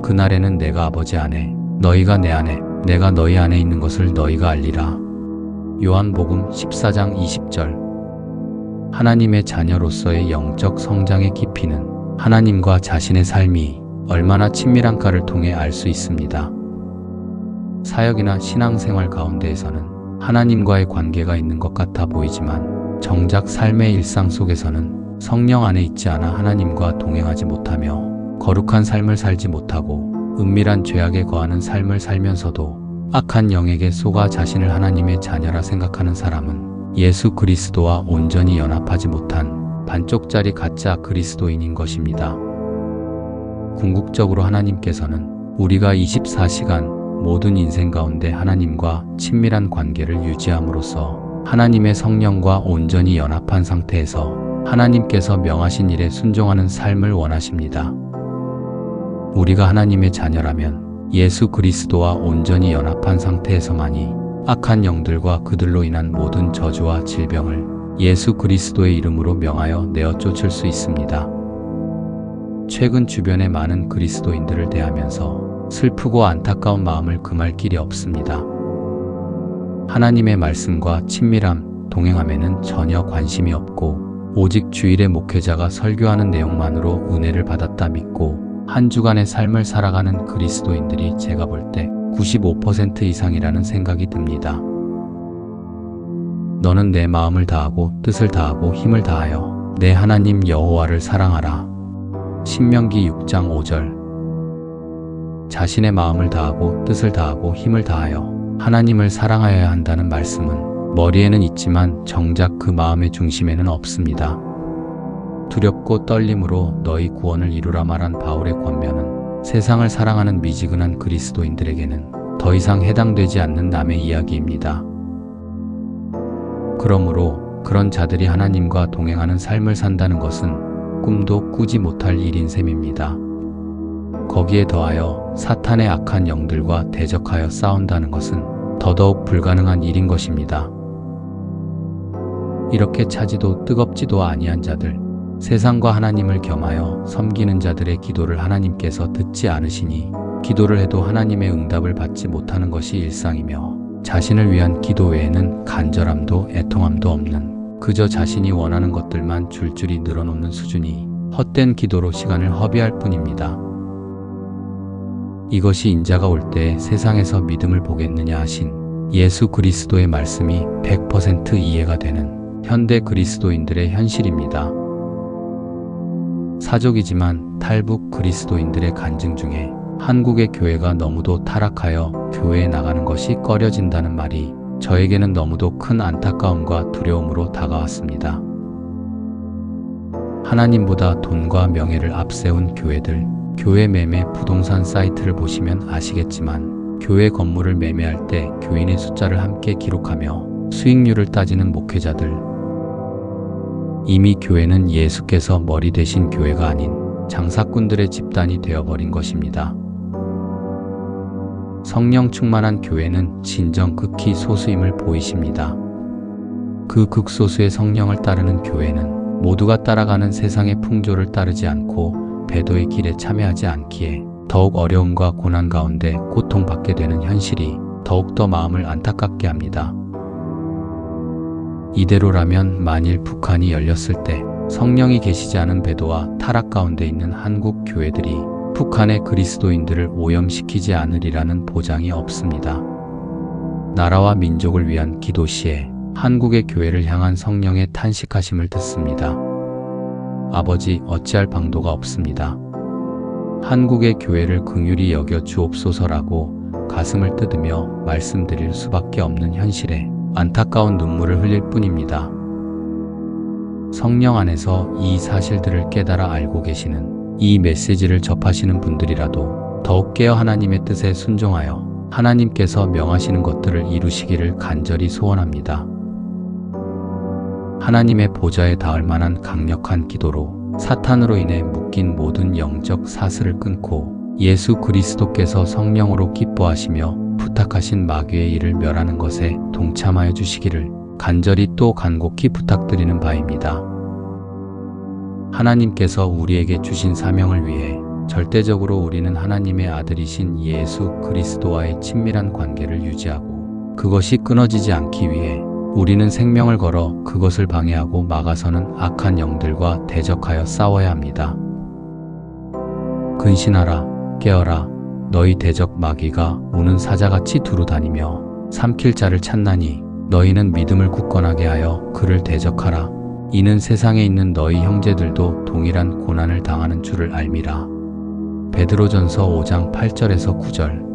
그날에는 내가 아버지 안에, 너희가 내 안에, 내가 너희 안에 있는 것을 너희가 알리라. 요한복음 14장 20절. 하나님의 자녀로서의 영적 성장의 깊이는 하나님과 자신의 삶이 얼마나 친밀한가를 통해 알 수 있습니다. 사역이나 신앙생활 가운데에서는 하나님과의 관계가 있는 것 같아 보이지만 정작 삶의 일상 속에서는 성령 안에 있지 않아 하나님과 동행하지 못하며 거룩한 삶을 살지 못하고 은밀한 죄악에 거하는 삶을 살면서도 악한 영에게 속아 자신을 하나님의 자녀라 생각하는 사람은 예수 그리스도와 온전히 연합하지 못한 반쪽짜리 가짜 그리스도인인 것입니다. 궁극적으로 하나님께서는 우리가 24시간 모든 인생 가운데 하나님과 친밀한 관계를 유지함으로써 하나님의 성령과 온전히 연합한 상태에서 하나님께서 명하신 일에 순종하는 삶을 원하십니다. 우리가 하나님의 자녀라면 예수 그리스도와 온전히 연합한 상태에서만이 악한 영들과 그들로 인한 모든 저주와 질병을 예수 그리스도의 이름으로 명하여 내어 쫓을 수 있습니다. 최근 주변의 많은 그리스도인들을 대하면서 슬프고 안타까운 마음을 금할 길이 없습니다. 하나님의 말씀과 친밀함, 동행함에는 전혀 관심이 없고 오직 주일의 목회자가 설교하는 내용만으로 은혜를 받았다 믿고 한 주간의 삶을 살아가는 그리스도인들이 제가 볼 때 95% 이상이라는 생각이 듭니다. 너는 내 마음을 다하고 뜻을 다하고 힘을 다하여 내 하나님 여호와를 사랑하라. 신명기 6장 5절. 자신의 마음을 다하고 뜻을 다하고 힘을 다하여 하나님을 사랑하여야 한다는 말씀은 머리에는 있지만 정작 그 마음의 중심에는 없습니다. 두렵고 떨림으로 너희 구원을 이루라 말한 바울의 권면은 세상을 사랑하는 미지근한 그리스도인들에게는 더 이상 해당되지 않는 남의 이야기입니다. 그러므로 그런 자들이 하나님과 동행하는 삶을 산다는 것은 꿈도 꾸지 못할 일인 셈입니다. 거기에 더하여 사탄의 악한 영들과 대적하여 싸운다는 것은 더더욱 불가능한 일인 것입니다. 이렇게 차지도 뜨겁지도 아니한 자들, 세상과 하나님을 겸하여 섬기는 자들의 기도를 하나님께서 듣지 않으시니 기도를 해도 하나님의 응답을 받지 못하는 것이 일상이며 자신을 위한 기도 외에는 간절함도 애통함도 없는 그저 자신이 원하는 것들만 줄줄이 늘어놓는 수준이 헛된 기도로 시간을 허비할 뿐입니다. 이것이 인자가 올 때 세상에서 믿음을 보겠느냐 하신 예수 그리스도의 말씀이 100% 이해가 되는 현대 그리스도인들의 현실입니다. 사족이지만 탈북 그리스도인들의 간증 중에 한국의 교회가 너무도 타락하여 교회에 나가는 것이 꺼려진다는 말이 저에게는 너무도 큰 안타까움과 두려움으로 다가왔습니다. 하나님보다 돈과 명예를 앞세운 교회들, 교회 매매 부동산 사이트를 보시면 아시겠지만 교회 건물을 매매할 때 교인의 숫자를 함께 기록하며 수익률을 따지는 목회자들. 이미 교회는 예수께서 머리 되신 교회가 아닌 장사꾼들의 집단이 되어버린 것입니다. 성령 충만한 교회는 진정 극히 소수임을 보이십니다. 그 극소수의 성령을 따르는 교회는 모두가 따라가는 세상의 풍조를 따르지 않고 배도의 길에 참여하지 않기에 더욱 어려움과 고난 가운데 고통받게 되는 현실이 더욱더 마음을 안타깝게 합니다. 이대로라면 만일 북한이 열렸을 때 성령이 계시지 않은 배도와 타락 가운데 있는 한국 교회들이 북한의 그리스도인들을 오염시키지 않으리라는 보장이 없습니다. 나라와 민족을 위한 기도 시에 한국의 교회를 향한 성령의 탄식하심을 듣습니다. 아버지, 어찌할 방도가 없습니다. 한국의 교회를 긍휼히 여겨 주옵소서라고 가슴을 뜯으며 말씀드릴 수밖에 없는 현실에 안타까운 눈물을 흘릴 뿐입니다. 성령 안에서 이 사실들을 깨달아 알고 계시는 이 메시지를 접하시는 분들이라도 더욱 깨어 하나님의 뜻에 순종하여 하나님께서 명하시는 것들을 이루시기를 간절히 소원합니다. 하나님의 보좌에 닿을 만한 강력한 기도로 사탄으로 인해 묶인 모든 영적 사슬을 끊고 예수 그리스도께서 성령으로 기뻐하시며 부탁하신 마귀의 일을 멸하는 것에 동참하여 주시기를 간절히 또 간곡히 부탁드리는 바입니다. 하나님께서 우리에게 주신 사명을 위해 절대적으로 우리는 하나님의 아들이신 예수 그리스도와의 친밀한 관계를 유지하고 그것이 끊어지지 않기 위해 우리는 생명을 걸어 그것을 방해하고 막아서는 악한 영들과 대적하여 싸워야 합니다. 근신하라, 깨어라. 너희 대적 마귀가 우는 사자같이 두루다니며 삼킬 자를 찾나니 너희는 믿음을 굳건하게 하여 그를 대적하라. 이는 세상에 있는 너희 형제들도 동일한 고난을 당하는 줄을 알미라. 베드로전서 5장 8절에서 9절.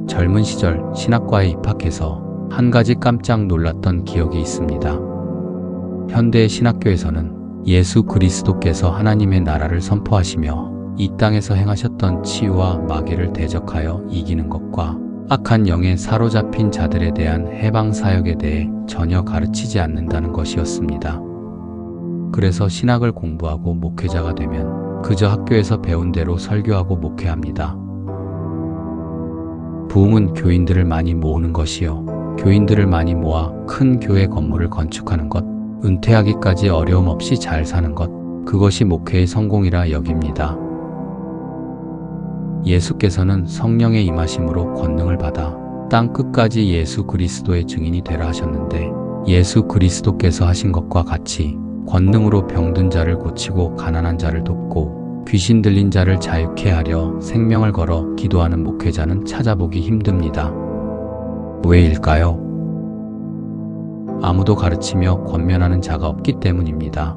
젊은 시절 신학과에 입학해서 한 가지 깜짝 놀랐던 기억이 있습니다. 현대의 신학교에서는 예수 그리스도께서 하나님의 나라를 선포하시며 이 땅에서 행하셨던 치유와 마귀를 대적하여 이기는 것과 악한 영에 사로잡힌 자들에 대한 해방 사역에 대해 전혀 가르치지 않는다는 것이었습니다. 그래서 신학을 공부하고 목회자가 되면 그저 학교에서 배운 대로 설교하고 목회합니다. 부흥은 교인들을 많이 모으는 것이요, 교인들을 많이 모아 큰 교회 건물을 건축하는 것, 은퇴하기까지 어려움 없이 잘 사는 것, 그것이 목회의 성공이라 여깁니다. 예수께서는 성령의 임하심으로 권능을 받아 땅 끝까지 예수 그리스도의 증인이 되라 하셨는데, 예수 그리스도께서 하신 것과 같이 권능으로 병든 자를 고치고 가난한 자를 돕고 귀신 들린 자를 자유케 하려 생명을 걸어 기도하는 목회자는 찾아보기 힘듭니다. 왜일까요? 아무도 가르치며 권면하는 자가 없기 때문입니다.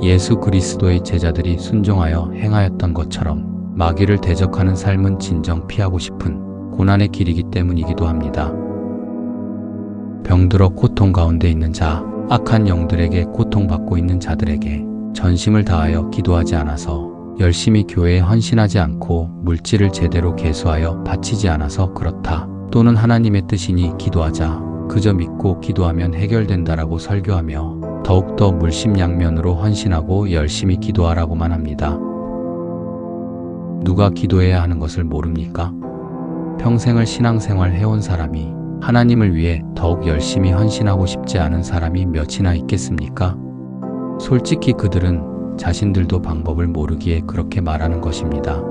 예수 그리스도의 제자들이 순종하여 행하였던 것처럼 마귀를 대적하는 삶은 진정 피하고 싶은 고난의 길이기 때문이기도 합니다. 병들어 고통 가운데 있는 자, 악한 영들에게 고통받고 있는 자들에게 전심을 다하여 기도하지 않아서, 열심히 교회에 헌신하지 않고 물질을 제대로 계수하여 바치지 않아서 그렇다, 또는 하나님의 뜻이니 기도하자, 그저 믿고 기도하면 해결된다라고 설교하며 더욱더 물심양면으로 헌신하고 열심히 기도하라고만 합니다. 누가 기도해야 하는 것을 모릅니까? 평생을 신앙생활 해온 사람이 하나님을 위해 더욱 열심히 헌신하고 싶지 않은 사람이 몇이나 있겠습니까? 솔직히 그들은 자신들도 방법을 모르기에 그렇게 말하는 것입니다.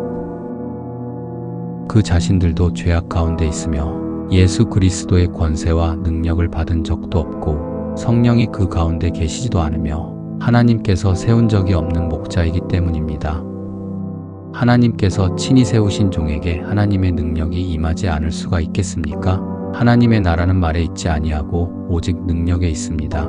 그 자신들도 죄악 가운데 있으며 예수 그리스도의 권세와 능력을 받은 적도 없고 성령이 그 가운데 계시지도 않으며 하나님께서 세운 적이 없는 목자이기 때문입니다. 하나님께서 친히 세우신 종에게 하나님의 능력이 임하지 않을 수가 있겠습니까? 하나님의 나라는 말에 있지 아니하고 오직 능력에 있습니다.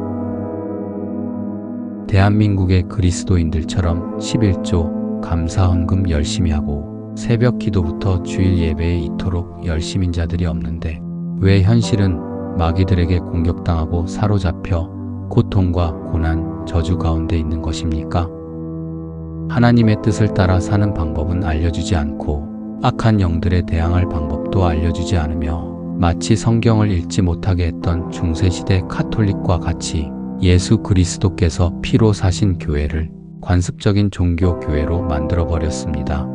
대한민국의 그리스도인들처럼 11조 감사헌금 열심히 하고 새벽 기도부터 주일 예배에 이토록 열심인 자들이 없는데, 왜 현실은 마귀들에게 공격당하고 사로잡혀 고통과 고난, 저주 가운데 있는 것입니까? 하나님의 뜻을 따라 사는 방법은 알려주지 않고 악한 영들에 대항할 방법도 알려주지 않으며 마치 성경을 읽지 못하게 했던 중세시대 카톨릭과 같이 예수 그리스도께서 피로 사신 교회를 관습적인 종교 교회로 만들어버렸습니다.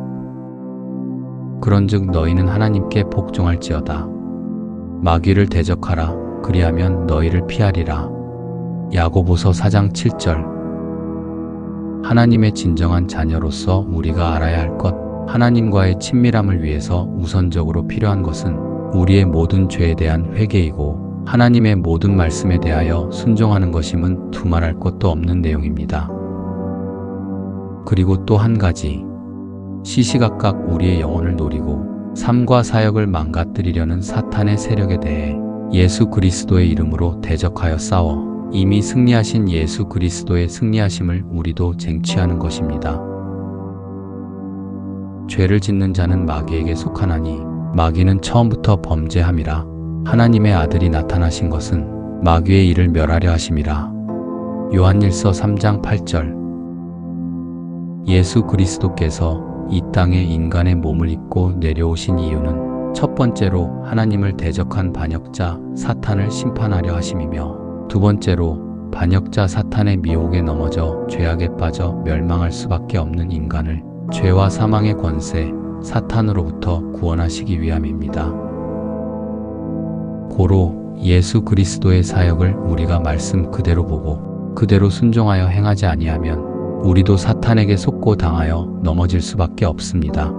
그런즉 너희는 하나님께 복종할지어다. 마귀를 대적하라. 그리하면 너희를 피하리라. 야고보서 4장 7절. 하나님의 진정한 자녀로서 우리가 알아야 할 것, 하나님과의 친밀함을 위해서 우선적으로 필요한 것은 우리의 모든 죄에 대한 회개이고 하나님의 모든 말씀에 대하여 순종하는 것임은 두말할 것도 없는 내용입니다. 그리고 또 한 가지, 시시각각 우리의 영혼을 노리고 삶과 사역을 망가뜨리려는 사탄의 세력에 대해 예수 그리스도의 이름으로 대적하여 싸워 이미 승리하신 예수 그리스도의 승리하심을 우리도 쟁취하는 것입니다. 죄를 짓는 자는 마귀에게 속하나니 마귀는 처음부터 범죄함이라. 하나님의 아들이 나타나신 것은 마귀의 일을 멸하려 하심이라. 요한일서 3장 8절. 예수 그리스도께서 이 땅에 인간의 몸을 입고 내려오신 이유는 첫 번째로 하나님을 대적한 반역자 사탄을 심판하려 하심이며, 두 번째로 반역자 사탄의 미혹에 넘어져 죄악에 빠져 멸망할 수밖에 없는 인간을 죄와 사망의 권세 사탄으로부터 구원하시기 위함입니다. 고로 예수 그리스도의 사역을 우리가 말씀 그대로 보고 그대로 순종하여 행하지 아니하면 우리도 사탄에게 속고 붙잡고 당하여 넘어질 수밖에 없습니다.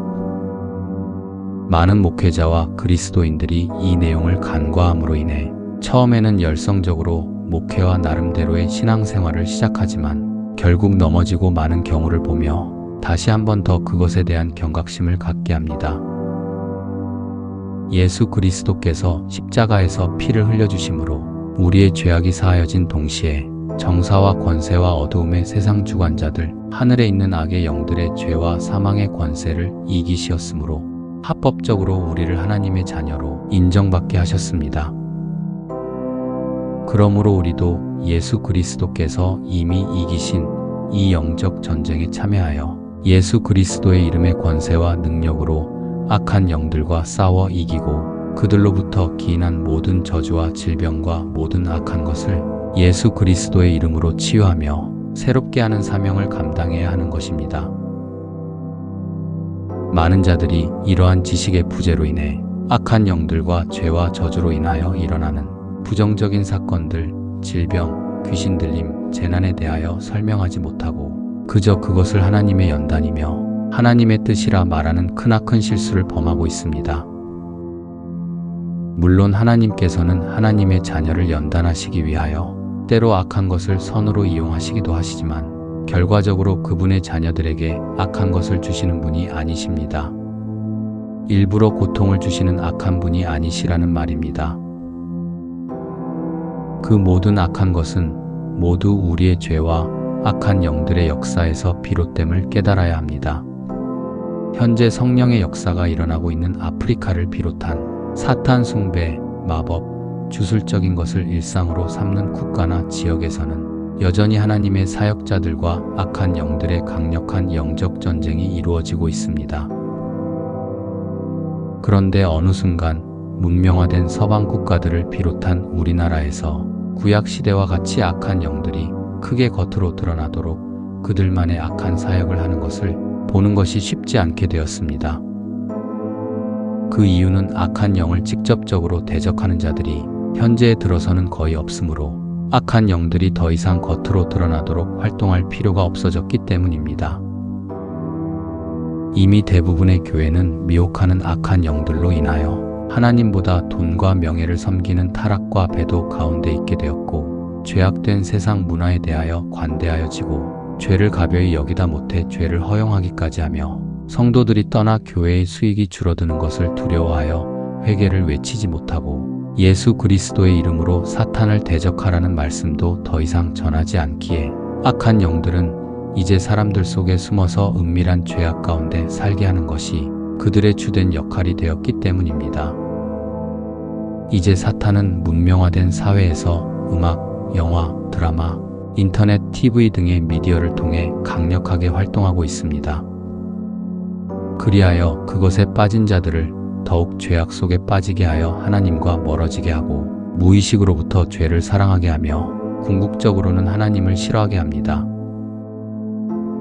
많은 목회자와 그리스도인들이 이 내용을 간과함으로 인해 처음에는 열성적으로 목회와 나름대로의 신앙생활을 시작하지만 결국 넘어지고 많은 경우를 보며 다시 한 번 더 그것에 대한 경각심을 갖게 합니다. 예수 그리스도께서 십자가에서 피를 흘려주심으로 우리의 죄악이 사하여진 동시에 정사와 권세와 어두움의 세상 주관자들, 하늘에 있는 악의 영들의 죄와 사망의 권세를 이기시었으므로 합법적으로 우리를 하나님의 자녀로 인정받게 하셨습니다. 그러므로 우리도 예수 그리스도께서 이미 이기신 이 영적 전쟁에 참여하여 예수 그리스도의 이름의 권세와 능력으로 악한 영들과 싸워 이기고 그들로부터 기인한 모든 저주와 질병과 모든 악한 것을 예수 그리스도의 이름으로 치유하며 새롭게 하는 사명을 감당해야 하는 것입니다. 많은 자들이 이러한 지식의 부재로 인해 악한 영들과 죄와 저주로 인하여 일어나는 부정적인 사건들, 질병, 귀신 들림, 재난에 대하여 설명하지 못하고 그저 그것을 하나님의 연단이며 하나님의 뜻이라 말하는 크나큰 실수를 범하고 있습니다. 물론 하나님께서는 하나님의 자녀를 연단하시기 위하여 때로 악한 것을 선으로 이용하시기도 하시지만 결과적으로 그분의 자녀들에게 악한 것을 주시는 분이 아니십니다. 일부러 고통을 주시는 악한 분이 아니시라는 말입니다. 그 모든 악한 것은 모두 우리의 죄와 악한 영들의 역사에서 비롯됨을 깨달아야 합니다. 현재 성령의 역사가 일어나고 있는 아프리카를 비롯한 사탄 숭배, 마법, 주술적인 것을 일상으로 삼는 국가나 지역에서는 여전히 하나님의 사역자들과 악한 영들의 강력한 영적 전쟁이 이루어지고 있습니다. 그런데 어느 순간 문명화된 서방 국가들을 비롯한 우리나라에서 구약 시대와 같이 악한 영들이 크게 겉으로 드러나도록 그들만의 악한 사역을 하는 것을 보는 것이 쉽지 않게 되었습니다. 그 이유는 악한 영을 직접적으로 대적하는 자들이 현재에 들어서는 거의 없으므로 악한 영들이 더 이상 겉으로 드러나도록 활동할 필요가 없어졌기 때문입니다. 이미 대부분의 교회는 미혹하는 악한 영들로 인하여 하나님보다 돈과 명예를 섬기는 타락과 배도 가운데 있게 되었고 죄악된 세상 문화에 대하여 관대하여지고 죄를 가벼이 여기다 못해 죄를 허용하기까지 하며 성도들이 떠나 교회의 수익이 줄어드는 것을 두려워하여 회개를 외치지 못하고 예수 그리스도의 이름으로 사탄을 대적하라는 말씀도 더 이상 전하지 않기에 악한 영들은 이제 사람들 속에 숨어서 은밀한 죄악 가운데 살게 하는 것이 그들의 주된 역할이 되었기 때문입니다. 이제 사탄은 문명화된 사회에서 음악, 영화, 드라마, 인터넷, TV 등의 미디어를 통해 강력하게 활동하고 있습니다. 그리하여 그것에 빠진 자들을 더욱 죄악 속에 빠지게 하여 하나님과 멀어지게 하고 무의식으로부터 죄를 사랑하게 하며 궁극적으로는 하나님을 싫어하게 합니다.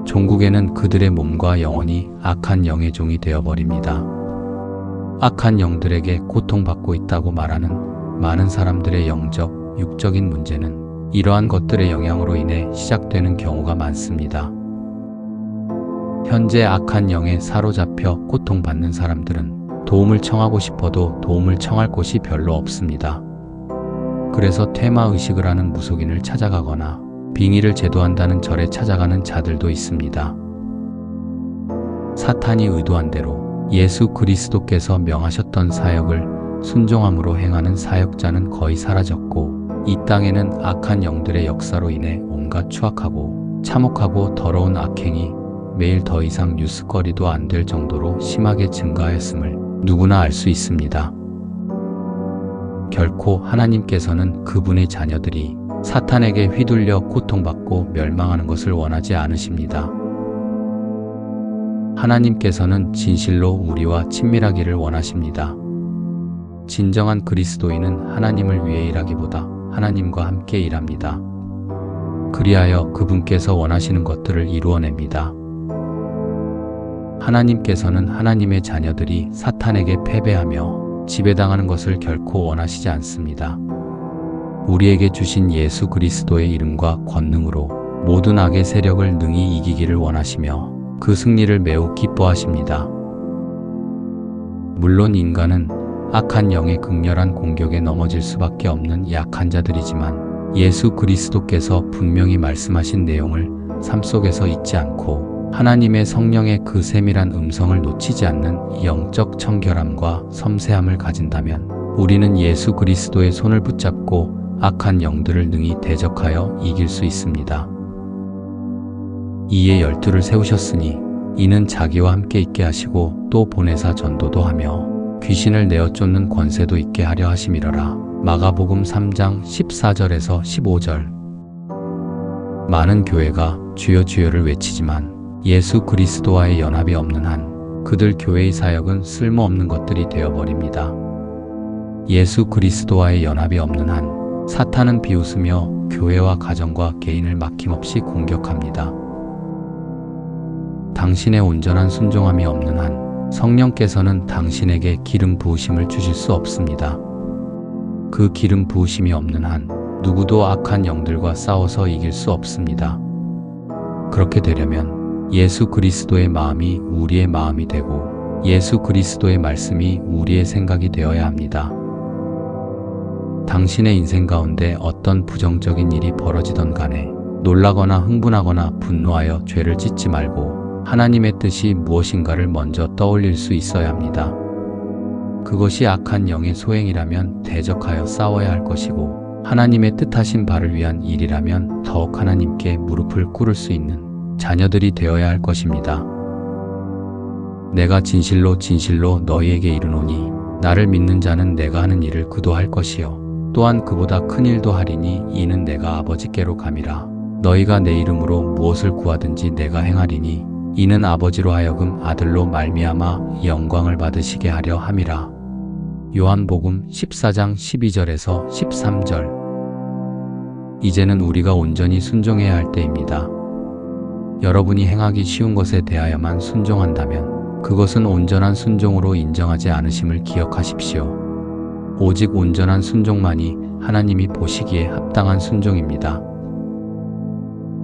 종국에는 그들의 몸과 영혼이 악한 영의 종이 되어버립니다. 악한 영들에게 고통받고 있다고 말하는 많은 사람들의 영적, 육적인 문제는 이러한 것들의 영향으로 인해 시작되는 경우가 많습니다. 현재 악한 영에 사로잡혀 고통받는 사람들은 도움을 청하고 싶어도 도움을 청할 곳이 별로 없습니다. 그래서 퇴마의식을 하는 무속인을 찾아가거나 빙의를 제도한다는 절에 찾아가는 자들도 있습니다. 사탄이 의도한 대로 예수 그리스도께서 명하셨던 사역을 순종함으로 행하는 사역자는 거의 사라졌고 이 땅에는 악한 영들의 역사로 인해 온갖 추악하고 참혹하고 더러운 악행이 매일 더 이상 뉴스거리도 안 될 정도로 심하게 증가하였음을 누구나 알 수 있습니다. 결코 하나님께서는 그분의 자녀들이 사탄에게 휘둘려 고통받고 멸망하는 것을 원하지 않으십니다. 하나님께서는 진실로 우리와 친밀하기를 원하십니다. 진정한 그리스도인은 하나님을 위해 일하기보다 하나님과 함께 일합니다. 그리하여 그분께서 원하시는 것들을 이루어냅니다. 하나님께서는 하나님의 자녀들이 사탄에게 패배하며 지배당하는 것을 결코 원하시지 않습니다. 우리에게 주신 예수 그리스도의 이름과 권능으로 모든 악의 세력을 능히 이기기를 원하시며 그 승리를 매우 기뻐하십니다. 물론 인간은 악한 영의 극렬한 공격에 넘어질 수밖에 없는 약한 자들이지만 예수 그리스도께서 분명히 말씀하신 내용을 삶 속에서 잊지 않고 하나님의 성령의 그 세밀한 음성을 놓치지 않는 영적 청결함과 섬세함을 가진다면 우리는 예수 그리스도의 손을 붙잡고 악한 영들을 능히 대적하여 이길 수 있습니다. 이에 12를 세우셨으니 이는 자기와 함께 있게 하시고 또 보내사 전도도 하며 귀신을 내어 쫓는 권세도 있게 하려 하심이러라. 마가복음 3장 14절에서 15절. 많은 교회가 주여 주여를 외치지만 예수 그리스도와의 연합이 없는 한 그들 교회의 사역은 쓸모없는 것들이 되어버립니다. 예수 그리스도와의 연합이 없는 한 사탄은 비웃으며 교회와 가정과 개인을 막힘없이 공격합니다. 당신의 온전한 순종함이 없는 한 성령께서는 당신에게 기름 부으심을 주실 수 없습니다. 그 기름 부으심이 없는 한 누구도 악한 영들과 싸워서 이길 수 없습니다. 그렇게 되려면 예수 그리스도의 마음이 우리의 마음이 되고 예수 그리스도의 말씀이 우리의 생각이 되어야 합니다. 당신의 인생 가운데 어떤 부정적인 일이 벌어지던 간에 놀라거나 흥분하거나 분노하여 죄를 짓지 말고 하나님의 뜻이 무엇인가를 먼저 떠올릴 수 있어야 합니다. 그것이 악한 영의 소행이라면 대적하여 싸워야 할 것이고 하나님의 뜻하신 바를 위한 일이라면 더욱 하나님께 무릎을 꿇을 수 있는 자녀들이 되어야 할 것입니다. 내가 진실로 진실로 너희에게 이르노니 나를 믿는 자는 내가 하는 일을 그도 할 것이요 또한 그보다 큰 일도 하리니 이는 내가 아버지께로 감이라. 너희가 내 이름으로 무엇을 구하든지 내가 행하리니 이는 아버지로 하여금 아들로 말미암아 영광을 받으시게 하려 함이라. 요한복음 14장 12절에서 13절. 이제는 우리가 온전히 순종해야 할 때입니다. 여러분이 행하기 쉬운 것에 대하여만 순종한다면 그것은 온전한 순종으로 인정하지 않으심을 기억하십시오. 오직 온전한 순종만이 하나님이 보시기에 합당한 순종입니다.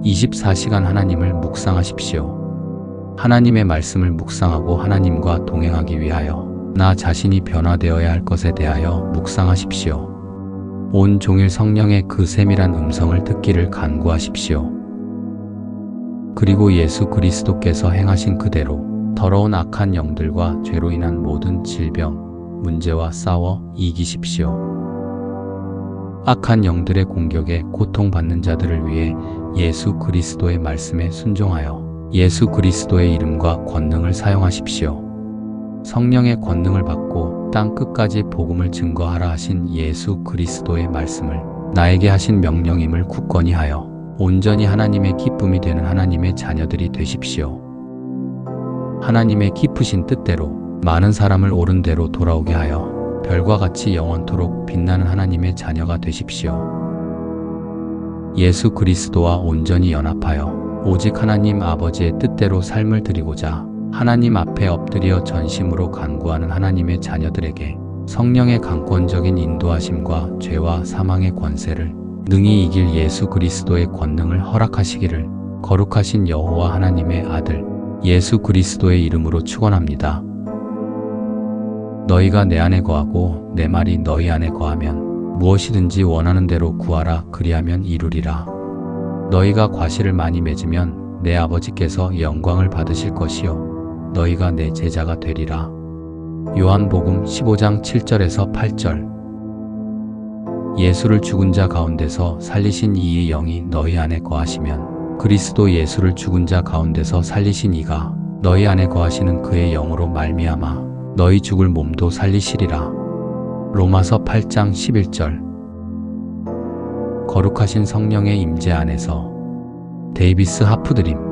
24시간 하나님을 묵상하십시오. 하나님의 말씀을 묵상하고 하나님과 동행하기 위하여 나 자신이 변화되어야 할 것에 대하여 묵상하십시오. 온 종일 성령의 그 세밀한 음성을 듣기를 간구하십시오. 그리고 예수 그리스도께서 행하신 그대로 더러운 악한 영들과 죄로 인한 모든 질병, 문제와 싸워 이기십시오. 악한 영들의 공격에 고통받는 자들을 위해 예수 그리스도의 말씀에 순종하여 예수 그리스도의 이름과 권능을 사용하십시오. 성령의 권능을 받고 땅 끝까지 복음을 증거하라 하신 예수 그리스도의 말씀을 나에게 하신 명령임을 굳건히 하여 온전히 하나님의 기쁨이 되는 하나님의 자녀들이 되십시오. 하나님의 깊으신 뜻대로 많은 사람을 옳은 대로 돌아오게 하여 별과 같이 영원토록 빛나는 하나님의 자녀가 되십시오. 예수 그리스도와 온전히 연합하여 오직 하나님 아버지의 뜻대로 삶을 드리고자 하나님 앞에 엎드려 전심으로 간구하는 하나님의 자녀들에게 성령의 강권적인 인도하심과 죄와 사망의 권세를 능히 이길 예수 그리스도의 권능을 허락하시기를 거룩하신 여호와 하나님의 아들 예수 그리스도의 이름으로 축원합니다. 너희가 내 안에 거하고 내 말이 너희 안에 거하면 무엇이든지 원하는 대로 구하라. 그리하면 이루리라. 너희가 과실을 많이 맺으면 내 아버지께서 영광을 받으실 것이요 너희가 내 제자가 되리라. 요한복음 15장 7절에서 8절. 예수를 죽은 자 가운데서 살리신 이의 영이 너희 안에 거하시면 그리스도 예수를 죽은 자 가운데서 살리신 이가 너희 안에 거하시는 그의 영으로 말미암아 너희 죽을 몸도 살리시리라. 로마서 8장 11절. 거룩하신 성령의 임재 안에서 데이비스 하프드림.